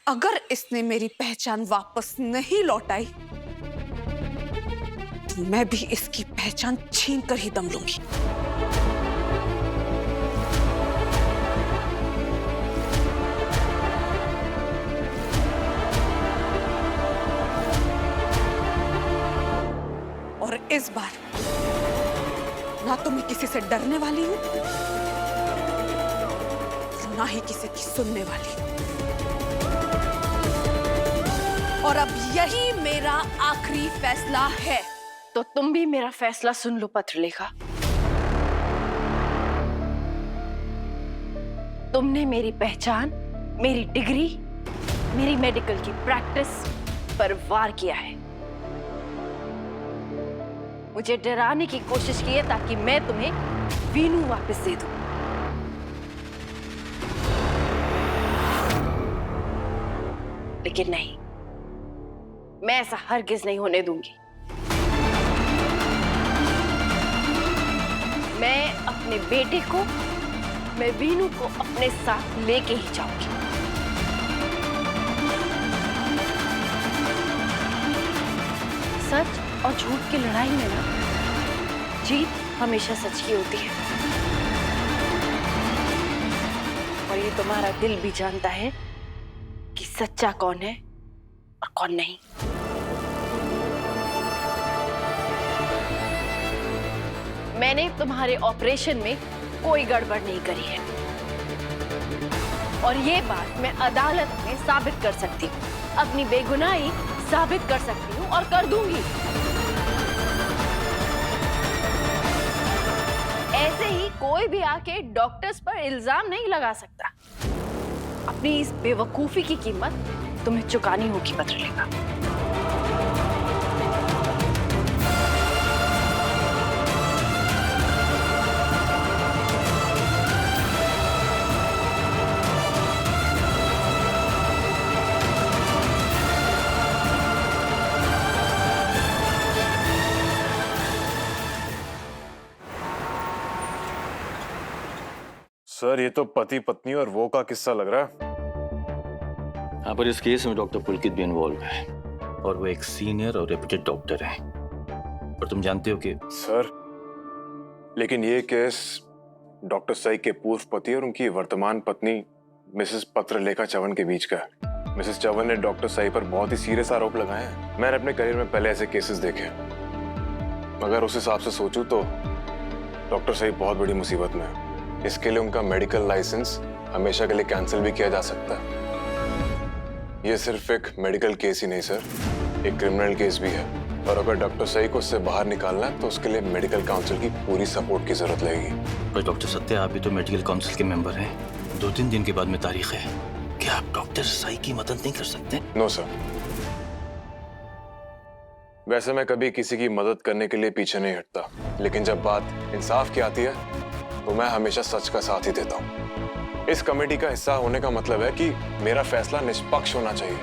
अगर इसने मेरी पहचान वापस नहीं लौटाई तो मैं भी इसकी पहचान छीन कर ही दम लूंगी। और इस बार ना तो मैं किसी से डरने वाली हूं, ना ही किसी की सुनने वाली हूं। और अब यही मेरा आखिरी फैसला है। तो तुम भी मेरा फैसला सुन लो पत्रलेखा। तुमने मेरी पहचान, मेरी डिग्री, मेरी मेडिकल की प्रैक्टिस पर वार किया है। मुझे डराने की कोशिश की है ताकि मैं तुम्हें वीनू वापस दे दूं। लेकिन नहीं, मैं ऐसा हरगिज नहीं होने दूंगी। मैं अपने बेटे को, मैं वीनू को अपने साथ लेके ही जाऊंगी। सच और झूठ की लड़ाई में ना जीत हमेशा सच की होती है। और ये तुम्हारा दिल भी जानता है कि सच्चा कौन है और कौन नहीं। मैंने तुम्हारे ऑपरेशन में कोई गड़बड़ नहीं करी है और ये बात मैं अदालत में साबित कर सकती हूँ। अपनी बेगुनाही साबित कर सकती हूँ और कर दूंगी। ऐसे ही कोई भी आके डॉक्टर्स पर इल्जाम नहीं लगा सकता। अपनी इस बेवकूफी की कीमत तुम्हें चुकानी होगी पत्रलेखा। सर, ये तो पति पत्नी और वो का किस्सा लग रहा है। हाँ, पर इस केस में डॉक्टर पुलकित भी इन्वॉल्व है और वो एक सीनियर और रेप्यूटेड डॉक्टर है। और तुम जानते हो कि सर, लेकिन ये केस डॉक्टर सई के पूर्व पति और उनकी वर्तमान पत्नी मिसेस पत्रलेखा चवन के बीच का है। मिसेस चवन ने डॉक्टर सई पर बहुत ही सीरियस आरोप लगाए हैं। मैंने अपने करियर में पहले ऐसे केसेस देखे, मगर उस हिसाब से सोचूं तो डॉक्टर सई बहुत बड़ी मुसीबत में है। इसके लिए उनका मेडिकल लाइसेंस हमेशा के लिए कैंसिल भी किया जा सकता है। ये सिर्फ एक मेडिकल केस ही नहीं सर, एक क्रिमिनल केस भी है। और अगर डॉक्टर सई को उससे बाहर निकालना है तो उसके लिए मेडिकल काउंसिल की पूरी सपोर्ट की जरूरत लगेगी। पर डॉक्टर सत्या, आप भी तो मेडिकल काउंसिल के मेंबर हैं। 2-3 दिन के बाद में तारीख है। क्या आप डॉक्टर सई की मदद नहीं कर सकते? नो सर, वैसे मैं कभी किसी की मदद करने के लिए पीछे नहीं हटता, लेकिन जब बात इंसाफ की आती है तो मैं हमेशा सच का साथ ही देता हूँ। इस कमेटी का हिस्सा होने का मतलब है कि मेरा फैसला निष्पक्ष होना चाहिए।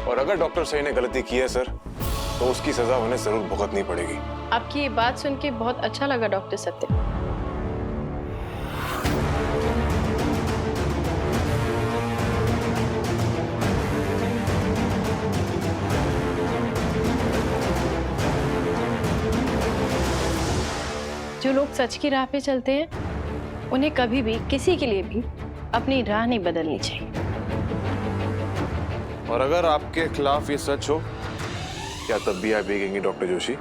और अगर डॉक्टर सई ने गलती की है सर, तो उसकी सजा उन्हें जरूर भुगतनी पड़ेगी। आपकी ये बात सुन के बहुत अच्छा लगा डॉक्टर सत्या। जो लोग सच की राह पे चलते हैं उन्हें कभी भी किसी के लिए भी अपनी राह नहीं बदलनी चाहिए। और अगर आपके खिलाफ ये सच हो, क्या तब भी आप भीगेंगी डॉक्टर जोशी?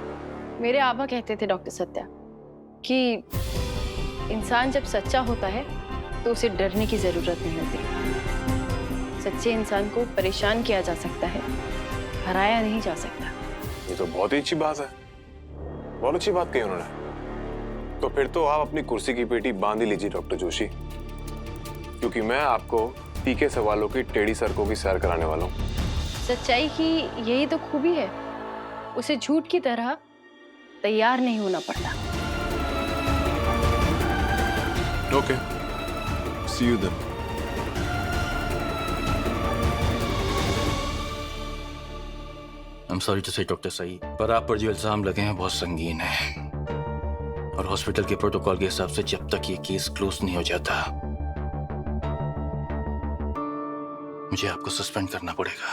मेरे आबा कहते थे डॉक्टर सत्या कि इंसान जब सच्चा होता है तो उसे डरने की जरूरत नहीं होती। सच्चे इंसान को परेशान किया जा सकता है, हराया नहीं जा सकता। ये तो बहुत ही अच्छी बात है, बहुत अच्छी बात कही उन्होंने। तो फिर तो आप अपनी कुर्सी की पेटी बांध ही लीजिए डॉक्टर जोशी, क्योंकि मैं आपको तीखे सवालों की टेढ़ी सड़कों की सैर कराने वाला हूँ। सच्चाई की यही तो खूबी है, उसे झूठ की तरह तैयार नहीं होना पड़ता। Okay, see you then. I am sorry to say doctor Sai, पर आप पर जो इल्जाम लगे हैं बहुत संगीन है और हॉस्पिटल के प्रोटोकॉल के हिसाब से जब तक ये केस क्लोज नहीं हो जाता मुझे आपको सस्पेंड करना पड़ेगा।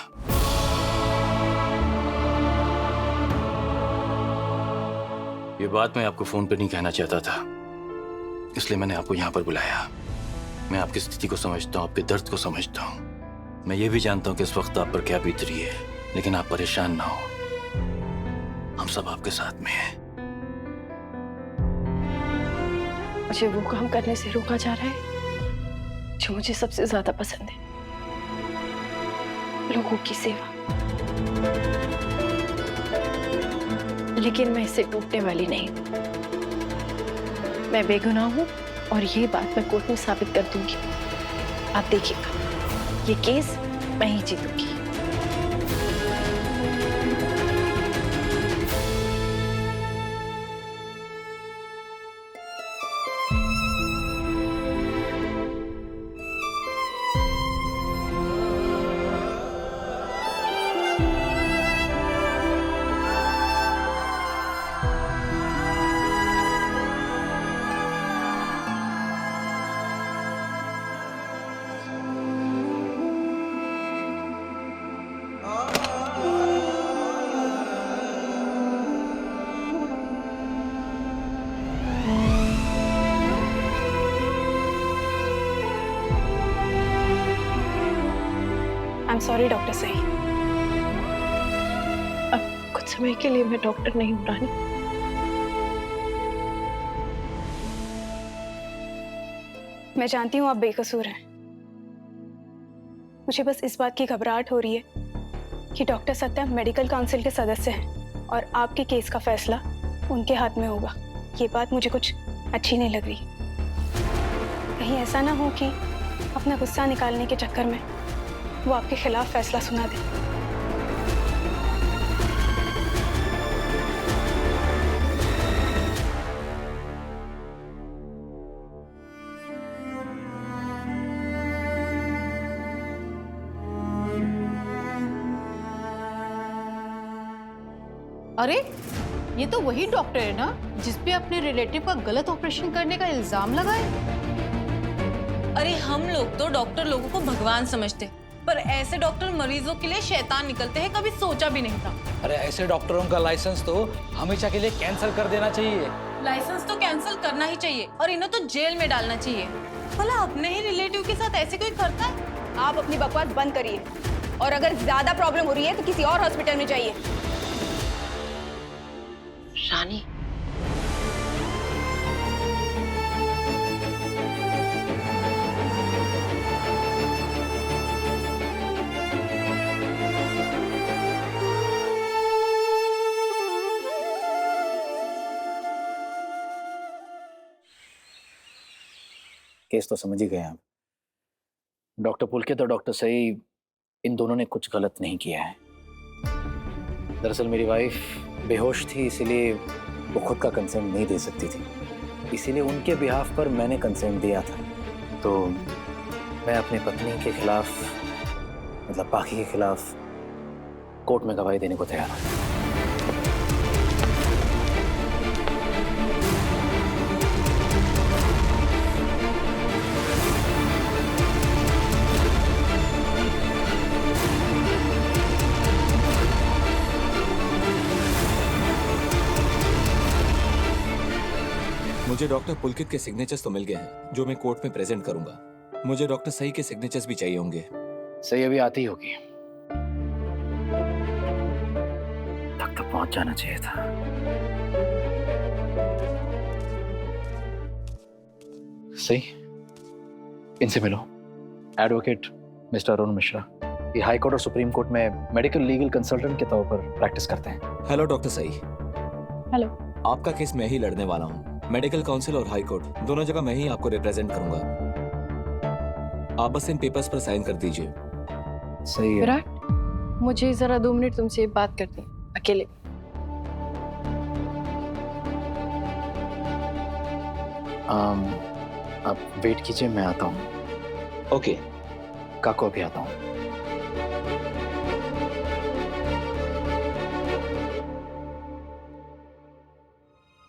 ये बात मैं आपको फोन पे नहीं कहना चाहता था, इसलिए मैंने आपको यहाँ पर बुलाया। मैं आपकी स्थिति को समझता हूँ, आपके दर्द को समझता हूँ। मैं ये भी जानता हूँ कि इस वक्त आप पर क्या बीत रही है, लेकिन आप परेशान ना हो, हम सब आपके साथ में हैं। मुझे वो काम करने से रोका जा रहा है जो मुझे सबसे ज्यादा पसंद है, लोगों की सेवा। लेकिन मैं इससे टूटने वाली नहीं। मैं बेगुनाह हूं और ये बात मैं कोर्ट में साबित कर दूंगी। आप देखिएगा, ये केस मैं ही जीतूंगी। I'm sorry, डॉक्टर सही। अब कुछ समय के लिए मैं डॉक्टर नहीं हूं रानी। मैं जानती हूँ आप बेकसूर हैं। मुझे बस इस बात की घबराहट हो रही है कि डॉक्टर सत्या मेडिकल काउंसिल के सदस्य हैं और आपके केस का फैसला उनके हाथ में होगा। ये बात मुझे कुछ अच्छी नहीं लग रही। कहीं ऐसा ना हो कि अपना गुस्सा निकालने के चक्कर में वो आपके खिलाफ फैसला सुना दे। अरे ये तो वही डॉक्टर है ना जिसपे अपने रिलेटिव का गलत ऑपरेशन करने का इल्जाम लगाए। अरे हम लोग तो डॉक्टर लोगों को भगवान समझते, पर ऐसे डॉक्टर मरीजों के लिए शैतान निकलते हैं, कभी सोचा भी नहीं था। अरे ऐसे डॉक्टरों का लाइसेंस तो हमेशा के लिए कैंसिल कर देना चाहिए। लाइसेंस तो कैंसिल करना ही चाहिए और इन्हें तो जेल में डालना चाहिए। भला अपने ही रिलेटिव के साथ ऐसे कोई करता है? आप अपनी बकवास बंद करिए और अगर ज्यादा प्रॉब्लम हो रही है तो किसी और हॉस्पिटल में जाइए। रानी, केस तो समझ ही गए आप। डॉक्टर पुलकित और डॉक्टर सही, इन दोनों ने कुछ गलत नहीं किया है। दरअसल मेरी वाइफ बेहोश थी, इसीलिए वो खुद का कंसेंट नहीं दे सकती थी, इसीलिए उनके बिहाफ पर मैंने कंसेंट दिया था। तो मैं अपनी पत्नी के खिलाफ, मतलब बाकी के खिलाफ कोर्ट में गवाही देने को तैयार हूँ। मुझे डॉक्टर पुलकित के सिग्नेचर्स तो मिल गए हैं जो मैं कोर्ट में प्रेजेंट करूंगा। मुझे डॉक्टर सही के सिग्नेचर्स भी चाहिए होंगे। सही अभी आती होगी, तक तो पहुंच जाना चाहिए था। सही, इनसे मिलो। एडवोकेट मिस्टर अरुण मिश्रा, ये हाई कोर्ट और सुप्रीम कोर्ट में मेडिकल लीगल कंसल्टेंट के तौर पर प्रैक्टिस करते हैं। हेलो डॉक्टर सही। हेलो। आपका केस मैं ही लड़ने वाला हूँ। मेडिकल काउंसिल और हाई कोर्ट दोनों जगह मैं ही आपको रिप्रेजेंट करूंगा। आप बस इन पेपर्स पर साइन कर दीजिए। सही है। विराट, मुझे जरा 2 मिनट तुमसे बात करनी है, अकेले। आप वेट कीजिए, मैं आता हूँ। ओके। काको अभी आता हूँ।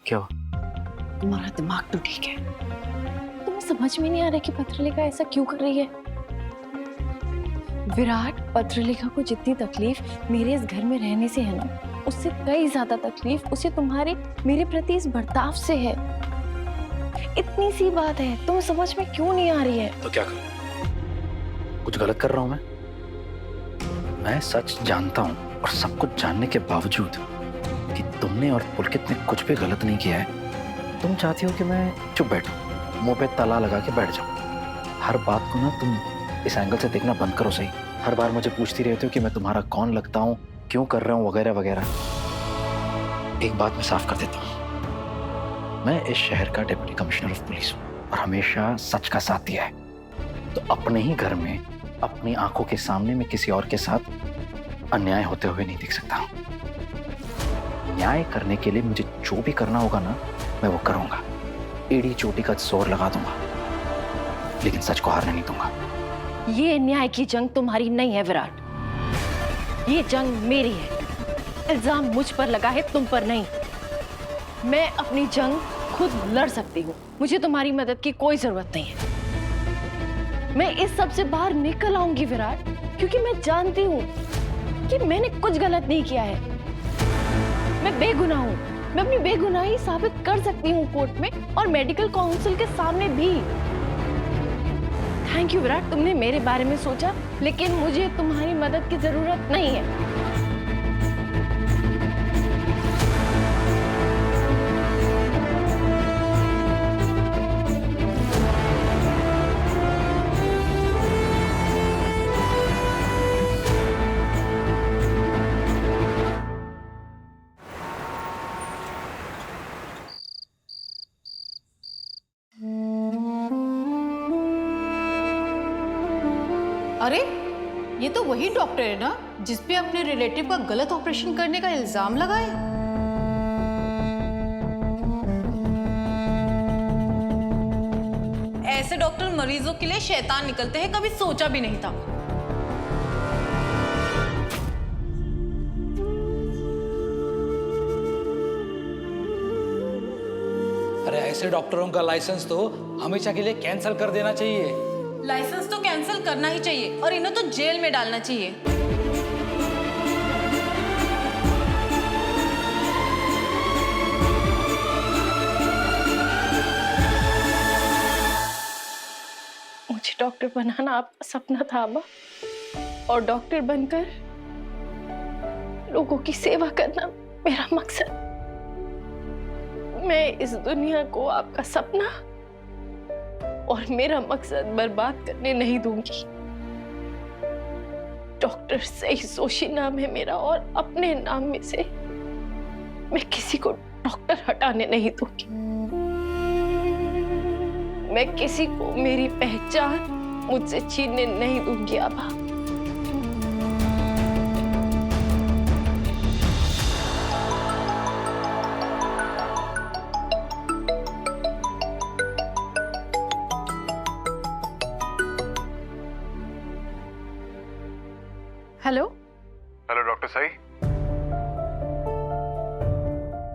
क्या हुआ? तुम्हारा दिमाग तो ठीक है, तुम्हें समझ में नहीं आ रहा कि पत्रलेखा ऐसा क्यों कर रही है। विराट, पत्रलेखा को जितनी तकलीफ मेरे इस घर में रहने से है ना, उससे कई ज्यादा तकलीफ उसे तुम्हारे मेरे प्रति इस बर्ताव से है। इतनी सी बात है, तुम समझ में क्यों नहीं आ रही है? तो क्या करूं? कुछ गलत कर रहा हूं मैं सच जानता हूं और सब कुछ जानने के बावजूद कि तुमने और पुलकित ने कुछ भी गलत नहीं किया है, तुम चाहती हो कि मैं चुप बैठूं, मुंह पे ताला लगा के बैठ जाऊं। हर बात को ना तुम इस एंगल से देखना बंद करो सही। हर बार मुझे पूछती रहती हो कि मैं तुम्हारा कौन लगता हूं, क्यों कर रहा हूं, वगैरह वगैरह। एक बात मैं साफ कर देता हूं, मैं इस शहर का डिप्टी कमिश्नर ऑफ पुलिस हूं और हमेशा सच का साथ दिया है। तो अपने ही घर में अपनी आंखों के सामने मैं किसी और के साथ अन्याय होते हुए नहीं देख सकता। न्याय करने के लिए मुझे जो भी करना होगा ना, मैं वो करूंगा। एड़ी चोटी का जोर लगा दूंगा, लेकिन सच को हारने नहीं दूंगा। ये न्याय की जंग तुम्हारी नहीं है विराट, ये जंग मेरी है। इल्जाम मुझ पर लगा है, तुम पर नहीं। मैं अपनी जंग खुद लड़ सकती हूँ, मुझे तुम्हारी मदद की कोई जरूरत नहीं है। मैं इस सब से बाहर निकल आऊंगी विराट, क्योंकि मैं जानती हूँ कि मैंने कुछ गलत नहीं किया है। मैं बेगुनाह हूँ, मैं अपनी बेगुनाही साबित कर सकती हूँ कोर्ट में और मेडिकल काउंसिल के सामने भी। थैंक यू विराट, तुमने मेरे बारे में सोचा, लेकिन मुझे तुम्हारी मदद की जरूरत नहीं है। अरे ये तो वही डॉक्टर है ना जिसपे अपने रिलेटिव का गलत ऑपरेशन करने का इल्जाम लगाया। ऐसे डॉक्टर मरीजों के लिए शैतान निकलते हैं, कभी सोचा भी नहीं था। अरे ऐसे डॉक्टरों का लाइसेंस तो हमेशा के लिए कैंसिल कर देना चाहिए। लाइसेंस तो कैंसिल करना ही चाहिए और इन्हें तो जेल में डालना चाहिए। मुझे डॉक्टर बनाना आपका सपना था अब्बा, और डॉक्टर बनकर लोगों की सेवा करना मेरा मकसद। मैं इस दुनिया को आपका सपना और मेरा मकसद बर्बाद करने नहीं दूंगी। डॉक्टर सई जोशी नाम है मेरा, और अपने नाम में से मैं किसी को डॉक्टर हटाने नहीं दूंगी। मैं किसी को मेरी पहचान मुझसे छीनने नहीं दूंगी आबा। हेलो हेलो डॉक्टर सई,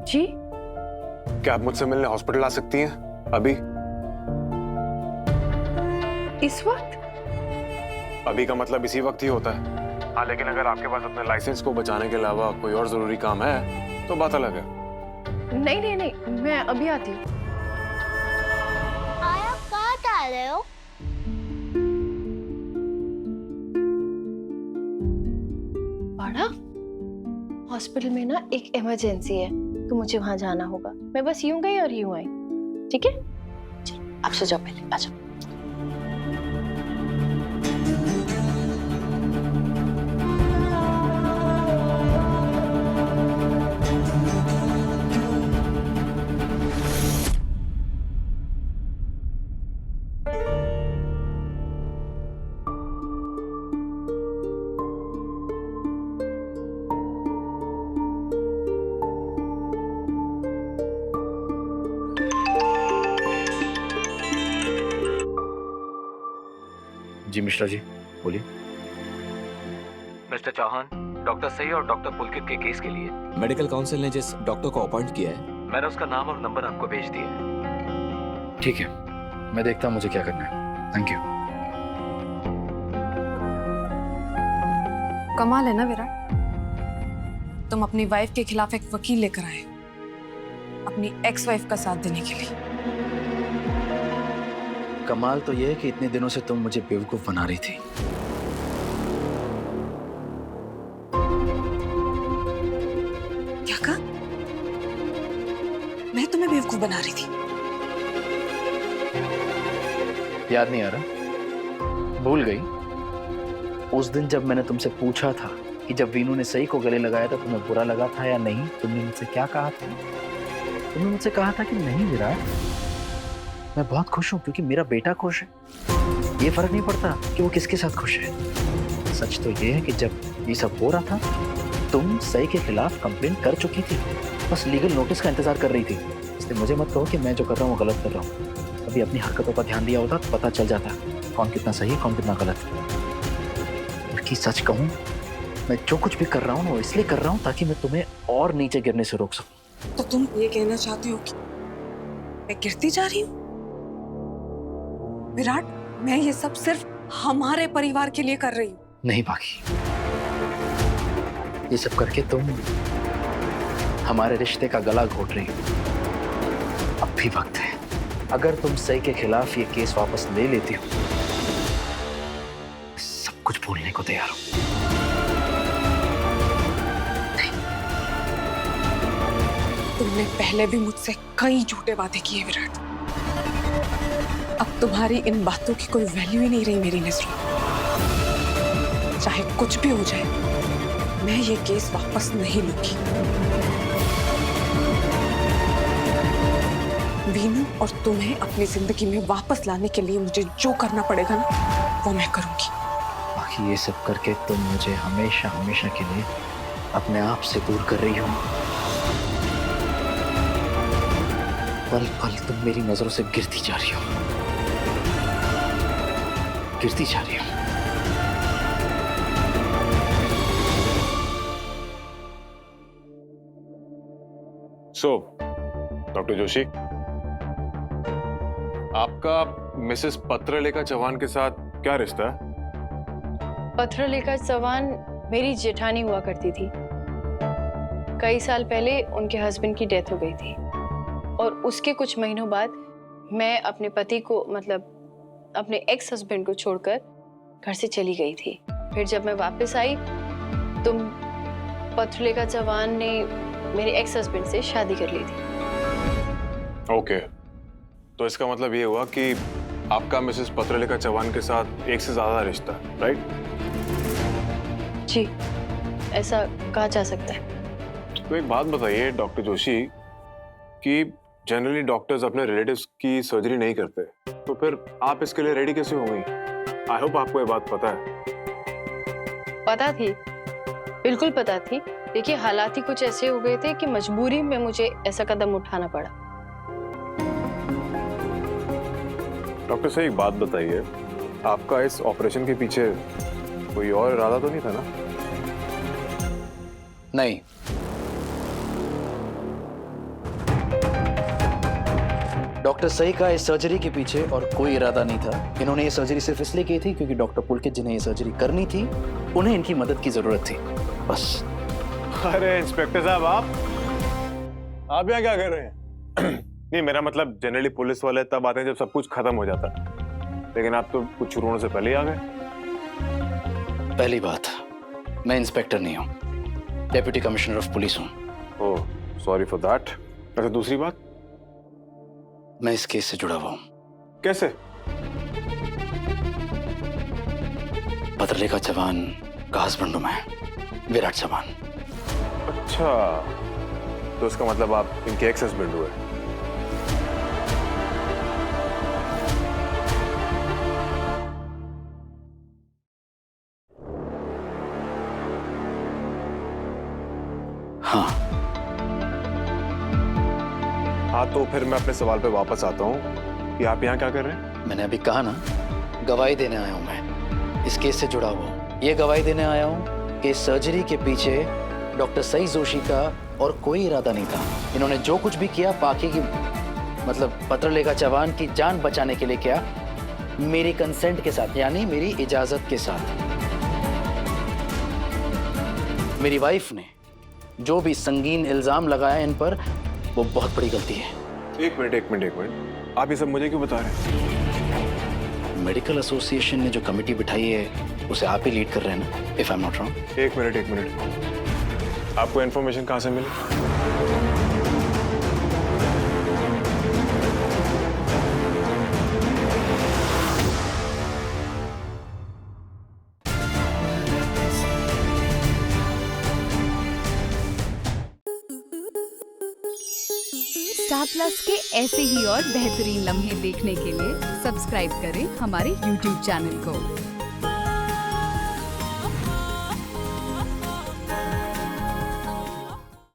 जी, क्या आप मुझसे मिलने हॉस्पिटल आ सकती हैं अभी? इस वक्त? अभी का मतलब इसी वक्त ही होता है। हाँ, लेकिन अगर आपके पास अपने लाइसेंस को बचाने के अलावा कोई और जरूरी काम है तो बात अलग है। नहीं नहीं नहीं, मैं अभी आती हूँ। आप कहाँ जा रहे हो? बाड़ा, हॉस्पिटल में ना एक इमरजेंसी है, तो मुझे वहां जाना होगा। मैं बस यूं गई और यूं आई, ठीक है? चलो, आप सो जाओ पहले, आ जाओ। जी मिश्रा जी, बोलिए। मिस्टर चौहान, डॉक्टर सई और डॉक्टर पुलकित के केस के लिए मेडिकल काउंसिल ने जिस डॉक्टर को अपॉइंट किया है, मैंने उसका नाम और नंबर आपको भेज दिया है। ठीक है, मैं देखता हूँ मुझे क्या करना है। Thank you. कमाल है ना विराट, तुम अपनी वाइफ के खिलाफ एक वकील लेकर आए अपनी एक्स वाइफ का साथ देने के लिए। कमाल तो यह है कि इतने दिनों से तुम मुझे बेवकूफ बना रही थी। क्या कहा? मैं तुम्हें बेवकूफ बना रही थी? याद नहीं आ रहा? भूल गई? उस दिन जब मैंने तुमसे पूछा था कि जब वीनू ने सही को गले लगाया था तुम्हें बुरा लगा था या नहीं, तुमने मुझसे क्या कहा था? तुमने मुझसे कहा था कि नहीं विराट, मैं बहुत खुश हूं क्योंकि मेरा बेटा खुश है। ये फर्क नहीं पड़ता कि वो किसके साथ खुश है। सच तो ये है कि जब ये सब हो रहा था तुम सही के खिलाफ कंप्लेंट कर चुकी थी, बस लीगल नोटिस का इंतजार कर रही थी। इसलिए मुझे मत कहो कि मैं जो कर रहा हूँ वो गलत कर रहा हूँ। अभी अपनी हरकतों पर ध्यान दिया होता तो पता चल जाता कौन कितना सही है कौन कितना गलत। बल्कि सच कहूँ, मैं जो कुछ भी कर रहा हूँ वो इसलिए कर रहा हूँ ताकि मैं तुम्हें और नीचे गिरने से रोक सकूं। तो तुम ये कहना चाहते हो कि मैं गिरती जा रही हूँ? विराट, मैं ये सब सिर्फ हमारे परिवार के लिए कर रही हूँ। नहीं बाकी, ये सब करके तुम हमारे रिश्ते का गला घोट रही हो। अब भी वक्त है, अगर तुम सही के खिलाफ ये केस वापस ले लेती हो सब कुछ भूलने को तैयार हूं। तुमने पहले भी मुझसे कई झूठे वादे किए विराट, अब तुम्हारी इन बातों की कोई वैल्यू ही नहीं रही मेरी नजरों में। चाहे कुछ भी हो जाए, मैं ये केस वापस नहीं लूंगी। वीनू और तुम्हें अपनी जिंदगी में वापस लाने के लिए मुझे जो करना पड़ेगा ना, वो मैं करूंगी। बाकी ये सब करके तुम मुझे हमेशा हमेशा के लिए अपने आप से दूर कर रही हो। पल पल तुम मेरी नजरों से गिरती जा रही हो, गिरती जा रही हो। डॉक्टर जोशी, आपका मिसेस पत्रलेखा चौहान के साथ क्या रिश्ता है? पत्रलेखा चौहान मेरी जेठानी हुआ करती थी। कई साल पहले उनके हस्बैंड की डेथ हो गई थी और उसके कुछ महीनों बाद मैं अपने पति को मतलब अपने एक्स हस्बैंड को छोड़कर घर से चली गई थी। फिर जब मैं वापस आई तो पत्रलेखा चौहान ने मेरे एक्स हस्बैंड से शादी कर ली थी। ओके, तो इसका मतलब ये हुआ कि आपका मिसेस पत्रलेखा चौहान के साथ एक से ज्यादा रिश्ता, राइट? जी, ऐसा कहा जा सकता है। तो एक बात बताइए डॉक्टर जोशी कि जनरली डॉक्टर्स अपने रिलेटिव्स की सर्जरी नहीं करते, तो फिर आप इसके लिए रेडी कैसे हो गई? आई होप आपको ये बात पता है। पता थी, बिल्कुल पता थी। देखिए, हालात ही कुछ ऐसे हो गए थे कि मजबूरी में मुझे ऐसा कदम उठाना पड़ा। डॉक्टर साहब एक बात बताइए, आपका इस ऑपरेशन के पीछे कोई और इरादा तो नहीं था ना? नहीं, डॉक्टर सही का इस सर्जरी के पीछे और कोई इरादा नहीं था। इन्होंने ये सर्जरी सिर्फ इसलिए की थी क्योंकि डॉक्टर पुलकित जिन्हें ये सर्जरी करनी थी उन्हें इनकी मदद की जरूरत थी, बस। अरे इंस्पेक्टर साहब, आप यहाँ क्या कर रहे हैं? नहीं, मेरा मतलब जनरली पुलिस वाले तब आते हैं जब सब कुछ खत्म हो जाता है, लेकिन आप तो कुछ शुरू होने से पहले ही आ गए। पहली बात, मैं इंस्पेक्टर नहीं हूँ, डेप्यूटी कमिश्नर ऑफ पुलिस हूँ। ओह, सॉरी फॉर दैट। अच्छा, दूसरी बात, मैं इस केस से जुड़ा हुआ हूँ। कैसे? पत्रलेखा चौहान का हस्बैंड हूँ मैं, विराट चौहान। अच्छा, तो इसका मतलब आप इनके एक्स हस्बैंड हुए? हाँ। हाँ, तो फिर मैं अपने सवाल पे वापस आता हूँ कि आप यहाँ क्या कर रहे हैं? मैंने अभी कहा ना, गवाही देने आया हूँ मैं, इस केस से जुड़ा हुआ हूँ। ये गवाही देने आया हूँ कि इस सर्जरी के पीछे डॉक्टर सई जोशी का और कोई इरादा नहीं था। इन्होंने जो कुछ भी किया बाकी की मतलब पत्रलेखा चौहान की जान बचाने के लिए किया, मेरी कंसेंट के साथ, यानी मेरी इजाजत के साथ। मेरी वाइफ ने जो भी संगीन इल्जाम लगाया इन पर, वो बहुत बड़ी गलती है। एक मिनट, आप ये सब मुझे क्यों बता रहे हैं? मेडिकल एसोसिएशन ने जो कमेटी बिठाई है उसे आप ही लीड कर रहे हैं ना, if I am not wrong. एक मिनट, आपको इन्फॉर्मेशन कहाँ से मिली? स्टार प्लस के ऐसे ही और बेहतरीन लम्हे देखने के लिए सब्सक्राइब करें हमारे YouTube चैनल को।